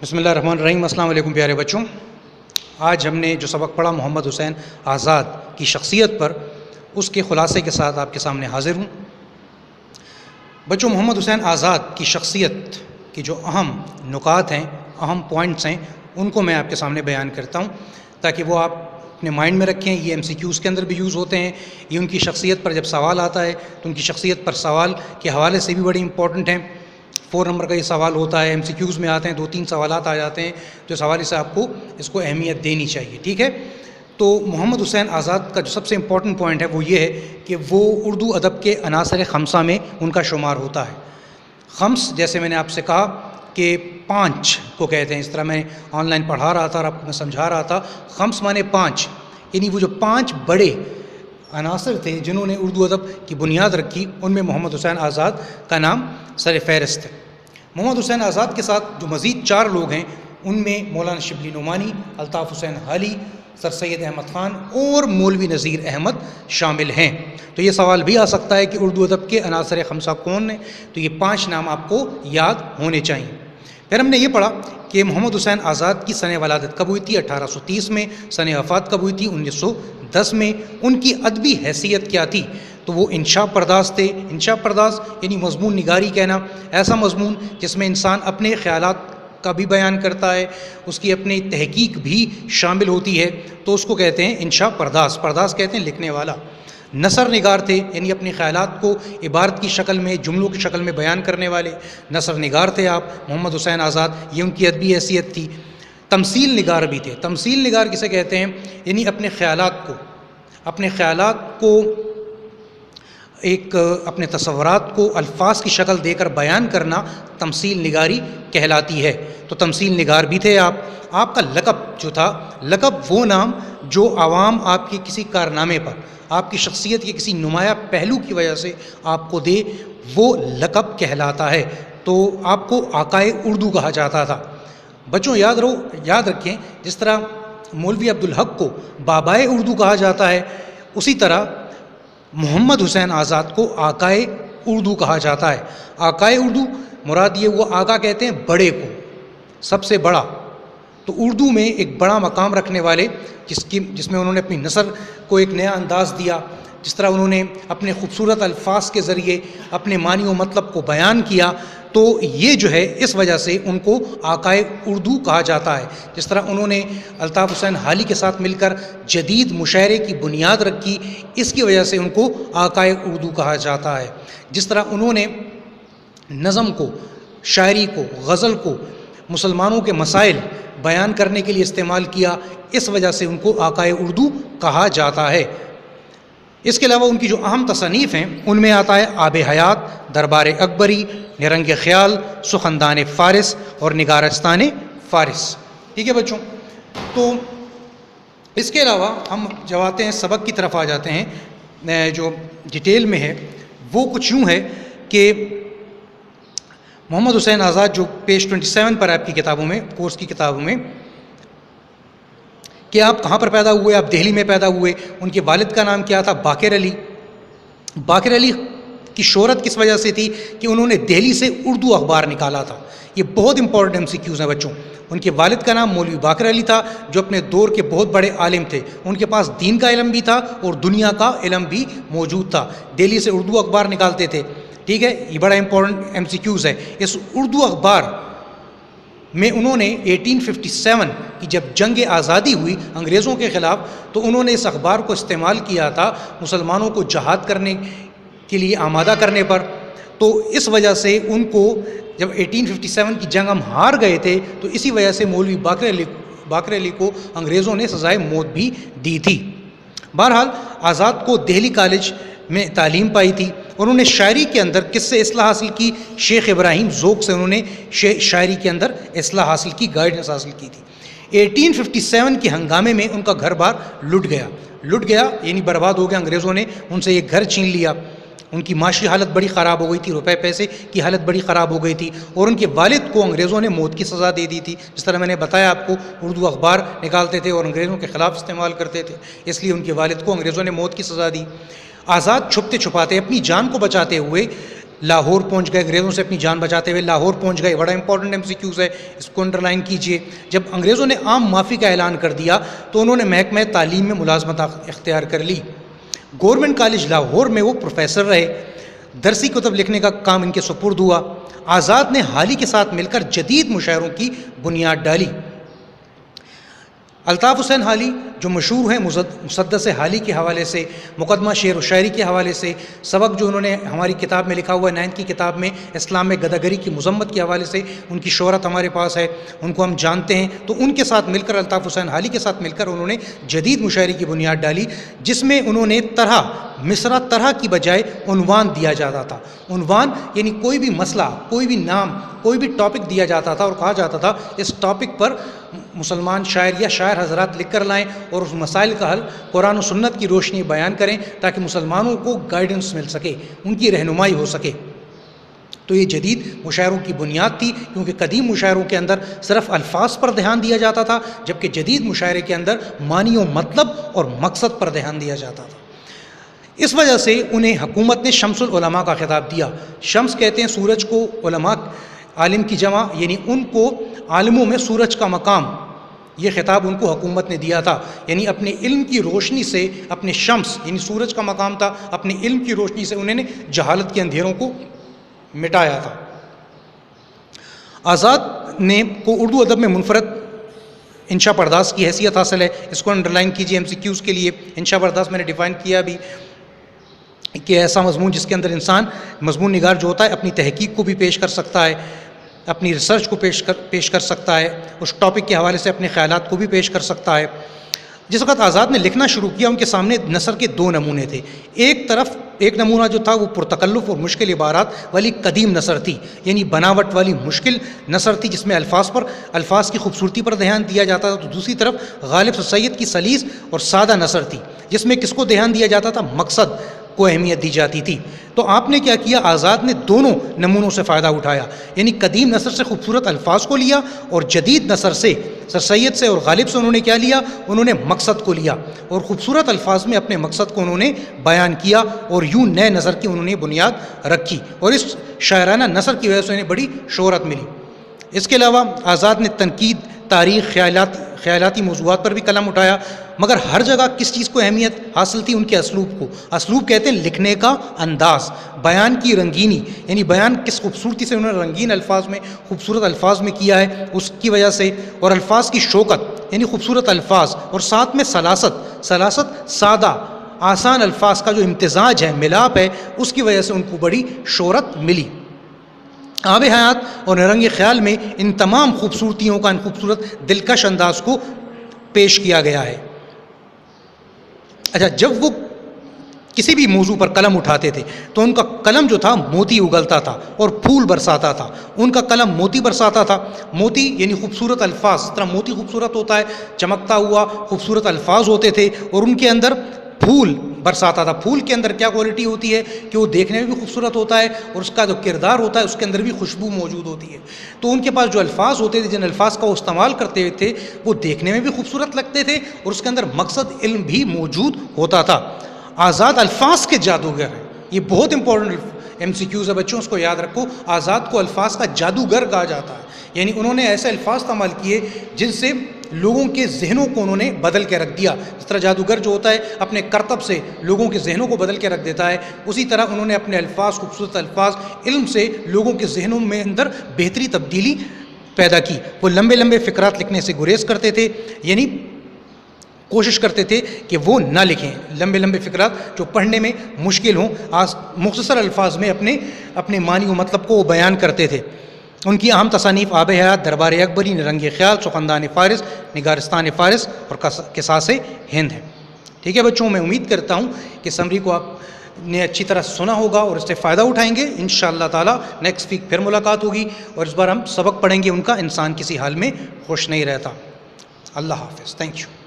بسم اللہ الرحمن الرحیم۔ السلام علیکم پیارے بچوں۔ آج ہم نے جو سبق پڑھا محمد حسین آزاد کی شخصیت پر، اس کے خلاصے کے ساتھ آپ کے سامنے حاضر ہوں۔ بچوں، محمد حسین آزاد کی شخصیت کی جو اہم نکات ہیں، اہم پوائنٹس ہیں، ان کو میں آپ کے سامنے بیان کرتا ہوں تاکہ وہ آپ اپنے مائنڈ میں رکھیں۔ یہ MCQs کے اندر بھی یوز ہوتے ہیں۔ یہ ان کی شخصیت پر جب سوال آتا ہے تو ان کی شخصیت پر سوال کے حوالے سے بھی بڑی امپورٹنٹ ہیں۔ 4 نمبر کا یہ سوال ہوتا ہے، MCQs میں آتے ہیں، 2-3 سوالات آ جاتے ہیں، تو اس حوالے سے آپ کو اس کو اہمیت دینی چاہیے، ٹھیک ہے۔ تو محمد حسین آزاد کا جو سب سے امپورٹنٹ پوائنٹ ہے وہ یہ ہے کہ وہ اردو ادب کے عناصر خمسہ میں ان کا شمار ہوتا ہے۔ خمس، جیسے میں نے آپ سے کہا کہ 5 کو کہتے ہیں، اس طرح میں آن لائن پڑھا رہا تھا اور آپ کو میں سمجھا رہا تھا۔ خمس مانے 5، یعنی وہ جو 5 بڑے عناصر تھے جنہوں نے اردو ادب کی بنیاد رکھی، ان میں محمد حسین آزاد کا نام سر فہرست ہے۔ محمد حسین آزاد کے ساتھ جو مزید 4 لوگ ہیں، ان میں مولانا شبلی نعمانی، الطاف حسین حالی، سر سید احمد خان اور مولوی نذیر احمد شامل ہیں۔ تو یہ سوال بھی آ سکتا ہے کہ اردو ادب کے عناصر خمسہ کون ہیں، تو یہ 5 نام آپ کو یاد ہونے چاہیے۔ پھر ہم نے یہ پڑھا کہ محمد حسین آزاد کی سن ولادت کب ہوئی تھی؟ 1830 میں۔ سن وفات کب ہوئی تھی؟ 1910 میں۔ ان کی ادبی حیثیت کیا تھی؟ تو وہ انشاء پرداز تھے۔ انشاء پرداز یعنی مضمون نگاری کہنا، ایسا مضمون جس میں انسان اپنے خیالات کا بھی بیان کرتا ہے، اس کی اپنی تحقیق بھی شامل ہوتی ہے، تو اس کو کہتے ہیں انشاء پرداز۔ پرداز کہتے ہیں لکھنے والا۔ نثر نگار تھے، یعنی اپنے خیالات کو عبارت کی شکل میں، جملوں کی شکل میں بیان کرنے والے نثر نگار تھے آپ محمد حسین آزاد، یہ ان کی ادبی حیثیت تھی۔ تمثیل نگار بھی تھے۔ تمثیل نگار کسے کہتے ہیں؟ یعنی اپنے خیالات کو اپنے تصورات کو الفاظ کی شکل دے کر بیان کرنا تمثیل نگاری کہلاتی ہے۔ تو تمثیل نگار بھی تھے آپ۔ آپ کا لقب جو تھا، لقب وہ نام جو عوام آپ کے کسی کارنامے پر، آپ کی شخصیت کے کسی نمایاں پہلو کی وجہ سے آپ کو دے، وہ لقب کہلاتا ہے۔ تو آپ کو آقائے اردو کہا جاتا تھا۔ بچوں یاد رکھیں، جس طرح مولوی عبدالحق کو بابائے اردو کہا جاتا ہے، اسی طرح محمد حسین آزاد کو آقائے اردو کہا جاتا ہے۔ آقائے اردو مراد یہ، وہ آقا کہتے ہیں بڑے کو، سب سے بڑا۔ تو اردو میں ایک بڑا مقام رکھنے والے، جس میں انہوں نے اپنی نثر کو ایک نیا انداز دیا، جس طرح انہوں نے اپنے خوبصورت الفاظ کے ذریعے اپنے معنی و مطلب کو بیان کیا، تو یہ جو ہے اس وجہ سے ان کو آقائے اردو کہا جاتا ہے۔ جس طرح انہوں نے الطاف حسین حالی کے ساتھ مل کر جدید مشاعرے کی بنیاد رکھی، اس کی وجہ سے ان کو آقائے اردو کہا جاتا ہے۔ جس طرح انہوں نے نظم کو، شاعری کو، غزل کو مسلمانوں کے مسائل بیان کرنے کے لیے استعمال کیا، اس وجہ سے ان کو آقائے اردو کہا جاتا ہے۔ اس کے علاوہ ان کی جو اہم تصانیف ہیں، ان میں آتا ہے آب حیات، دربار اکبری، نرنگ خیال، سخندان فارس اور نگارستان فارس، ٹھیک ہے بچوں۔ تو اس کے علاوہ ہم جب آتے ہیں سبق کی طرف آ جاتے ہیں، جو ڈیٹیل میں ہے وہ کچھ یوں ہے کہ محمد حسین آزاد جو پیج 27 پر آپ کی کتابوں میں، کورس کی کتابوں میں، کہ آپ کہاں پر پیدا ہوئے؟ آپ دہلی میں پیدا ہوئے۔ ان کے والد کا نام کیا تھا؟ باقر علی۔ باقر علی کی شہرت کس وجہ سے تھی؟ کہ انہوں نے دہلی سے اردو اخبار نکالا تھا۔ یہ بہت امپورٹنٹ MCQs ہیں بچوں۔ ان کے والد کا نام مولوی باقر علی تھا، جو اپنے دور کے بہت بڑے عالم تھے۔ ان کے پاس دین کا علم بھی تھا اور دنیا کا علم بھی موجود تھا۔ دہلی سے اردو اخبار نکالتے تھے، ٹھیک ہے۔ یہ بڑا امپورٹنٹ MCQs ہے۔ اس اردو اخبار میں انہوں نے 1857 کی جب جنگ آزادی ہوئی انگریزوں کے خلاف، تو انہوں نے اس اخبار کو استعمال کیا تھا مسلمانوں کو جہاد کرنے کے لیے آمادہ کرنے پر۔ تو اس وجہ سے ان کو جب 1857 کی جنگ ہم ہار گئے تھے، تو اسی وجہ سے مولوی باقر علی کو انگریزوں نے سزائے موت بھی دی تھی۔ بہرحال آزاد کو دہلی کالج میں تعلیم پائی تھی۔ انہوں نے شاعری کے اندر کس سے اصلاح حاصل کی؟ شیخ ابراہیم ذوق سے انہوں نے شاعری کے اندر اصلاح حاصل کی، گائیڈنس حاصل کی تھی۔ 1857 کے ہنگامے میں ان کا گھر بار لٹ گیا یعنی برباد ہو گیا۔ انگریزوں نے ان سے یہ گھر چھین لیا۔ ان کی معاشی حالت بڑی خراب ہو گئی تھی، روپے پیسے کی حالت بڑی خراب ہو گئی تھی، اور ان کے والد کو انگریزوں نے موت کی سزا دے دی تھی۔ جس طرح میں نے بتایا آپ کو، اردو اخبار نکالتے تھے اور انگریزوں کے خلاف استعمال کرتے تھے، اس لیے ان کے والد کو انگریزوں نے موت کی سزا دی۔ آزاد چھپتے چھپاتے اپنی جان کو بچاتے ہوئے لاہور پہنچ گئے، انگریزوں سے اپنی جان بچاتے ہوئے لاہور پہنچ گئے. بڑا امپورٹنٹ MCQs ہے، اس کو انڈر لائن کیجئے. جب انگریزوں نے عام معافی کا اعلان کر دیا تو انہوں نے محکمہ تعلیم میں ملازمت اختیار کر لی. گورنمنٹ کالج لاہور میں وہ پروفیسر رہے. درسی کتب لکھنے کا کام ان کے سپرد ہوا. آزاد نے حالی کے ساتھ مل کر جدید مشاعروں کی بنیاد ڈالی. الطاف حسین حالی جو مشہور ہیں مسدس حالی کے حوالے سے، مقدمہ شعر و شاعری کے حوالے سے، سبق جو انہوں نے ہماری کتاب میں لکھا ہوا ہے 9th کی کتاب میں اسلام میں گداگری کی مذمت کے حوالے سے، ان کی شہرت ہمارے پاس ہے، ان کو ہم جانتے ہیں. تو ان کے ساتھ مل کر، الطاف حسین حالی کے ساتھ مل کر انہوں نے جدید مشاعری کی بنیاد ڈالی، جس میں انہوں نے مصرع طرح کی بجائے عنوان دیا جاتا تھا. عنوان یعنی کوئی بھی مسئلہ، کوئی بھی نام، کوئی بھی ٹاپک دیا جاتا تھا اور کہا جاتا تھا اس ٹاپک پر مسلمان شاعر یا شاعر حضرات لکھ کر لائیں اور اس مسائل کا حل قرآن و سنت کی روشنی بیان کریں تاکہ مسلمانوں کو گائیڈنس مل سکے، ان کی رہنمائی ہو سکے. تو یہ جدید مشاعروں کی بنیاد تھی، کیونکہ قدیم مشاعروں کے اندر صرف الفاظ پر دھیان دیا جاتا تھا، جبکہ جدید مشاعرے کے اندر معنی و مطلب اور مقصد پر دھیان دیا جاتا تھا. اس وجہ سے انہیں حکومت نے شمس العلماء کا خطاب دیا. شمس کہتے ہیں سورج کو، علماء عالم کی جمع، یعنی ان کو عالموں میں سورج کا مقام. یہ خطاب ان کو حکومت نے دیا تھا، یعنی اپنے علم کی روشنی سے، اپنے شمس یعنی سورج کا مقام تھا، اپنے علم کی روشنی سے انہوں نے جہالت کے اندھیروں کو مٹایا تھا. آزاد نے کو اردو ادب میں منفرد انشا پرداز کی حیثیت حاصل ہے. اس کو انڈر لائن کیجیے MCQs کے لیے. انشا پرداز میں نے ڈیفائن کیا بھی کہ ایسا مضمون جس کے اندر انسان، مضمون نگار جو ہوتا ہے، اپنی تحقیق کو بھی پیش کر سکتا ہے، اپنی ریسرچ کو پیش کر سکتا ہے، اس ٹاپک کے حوالے سے اپنے خیالات کو بھی پیش کر سکتا ہے. جس وقت آزاد نے لکھنا شروع کیا، ان کے سامنے نثر کے 2 نمونے تھے. ایک نمونہ جو تھا وہ پرتکلف اور مشکل عبارات والی قدیم نثر تھی، یعنی بناوٹ والی مشکل نثر تھی جس میں الفاظ کی خوبصورتی پر دھیان دیا جاتا تھا. تو دوسری طرف غالب سید کی سلیس اور سادہ نثر تھی جس میں کس کو دھیان دیا جاتا تھا؟ مقصد کو اہمیت دی جاتی تھی. تو آپ نے کیا کیا؟ آزاد نے دونوں نمونوں سے فائدہ اٹھایا، یعنی قدیم نثر سے خوبصورت الفاظ کو لیا اور جدید نثر سے، سر سید سے اور غالب سے انہوں نے کیا لیا؟ انہوں نے مقصد کو لیا اور خوبصورت الفاظ میں اپنے مقصد کو انہوں نے بیان کیا اور یوں نئے نظر کی انہوں نے بنیاد رکھی اور اس شاعرانہ نثر کی وجہ سے انہیں بڑی شہرت ملی. اس کے علاوہ آزاد نے تنقید، تاریخ، خیالاتی موضوعات پر بھی قلم اٹھایا، مگر ہر جگہ کس چیز کو اہمیت حاصل تھی؟ ان کے اسلوب کو. اسلوب کہتے ہیں لکھنے کا انداز، بیان کی رنگینی، یعنی بیان کس خوبصورتی سے انہوں نے رنگین الفاظ میں، خوبصورت الفاظ میں کیا ہے اس کی وجہ سے، اور الفاظ کی شوکت یعنی خوبصورت الفاظ، اور ساتھ میں سلاست سادہ آسان الفاظ کا جو امتزاج ہے، ملاپ ہے، اس کی وجہ سے ان کو بڑی شہرت ملی. آب حیات اور رنگ خیال میں ان تمام خوبصورتیوں کا، ان خوبصورت دلکش انداز کو پیش کیا گیا ہے. اچھا، جب وہ کسی بھی موضوع پر قلم اٹھاتے تھے تو ان کا قلم جو تھا موتی اگلتا تھا اور پھول برساتا تھا. ان کا قلم موتی برساتا تھا. موتی یعنی خوبصورت الفاظ، اس طرح موتی خوبصورت ہوتا ہے، چمکتا ہوا خوبصورت الفاظ ہوتے تھے، اور ان کے اندر پھول برساتا تھا. پھول کے اندر کیا کوالٹی ہوتی ہے کہ وہ دیکھنے میں بھی خوبصورت ہوتا ہے اور اس کا جو کردار ہوتا ہے اس کے اندر بھی خوشبو موجود ہوتی ہے. تو ان کے پاس جو الفاظ ہوتے تھے، جن الفاظ کا وہ استعمال کرتے تھے، وہ دیکھنے میں بھی خوبصورت لگتے تھے اور اس کے اندر مقصد علم بھی موجود ہوتا تھا. آزاد الفاظ کے جادوگر ہیں. یہ بہت امپورٹنٹ MCQs ہے بچوں، اس کو یاد رکھو. آزاد کو الفاظ کا جادوگر کہا جاتا ہے، یعنی انہوں نے ایسے الفاظ استعمال کیے جن سے لوگوں کے ذہنوں کو انہوں نے بدل کے رکھ دیا. جس طرح جادوگر جو ہوتا ہے اپنے کرتب سے لوگوں کے ذہنوں کو بدل کے رکھ دیتا ہے، اسی طرح انہوں نے اپنے الفاظ، خوبصورت الفاظ، علم سے لوگوں کے ذہنوں میں اندر بہتری تبدیلی پیدا کی. وہ لمبے لمبے فقرات لکھنے سے گریز کرتے تھے، یعنی کوشش کرتے تھے کہ وہ نہ لکھیں لمبے لمبے فقرات جو پڑھنے میں مشکل ہوں. مختصر الفاظ میں اپنے معنی و مطلب کو وہ بیان کرتے تھے. ان کی اہم تصانیف آب حیات، دربار اکبری، رنگ خیال، سخندان فارس، نگارستان فارس اور قصاص ہند ہیں. ٹھیک ہے بچوں، میں امید کرتا ہوں کہ سمری کو آپ نے اچھی طرح سنا ہوگا اور اس سے فائدہ اٹھائیں گے. انشاءاللہ تعالی نیکسٹ ویک پھر ملاقات ہوگی اور اس بار ہم سبق پڑھیں گے ان کا انسان کسی حال میں خوش نہیں رہتا. اللہ حافظ. Thank you.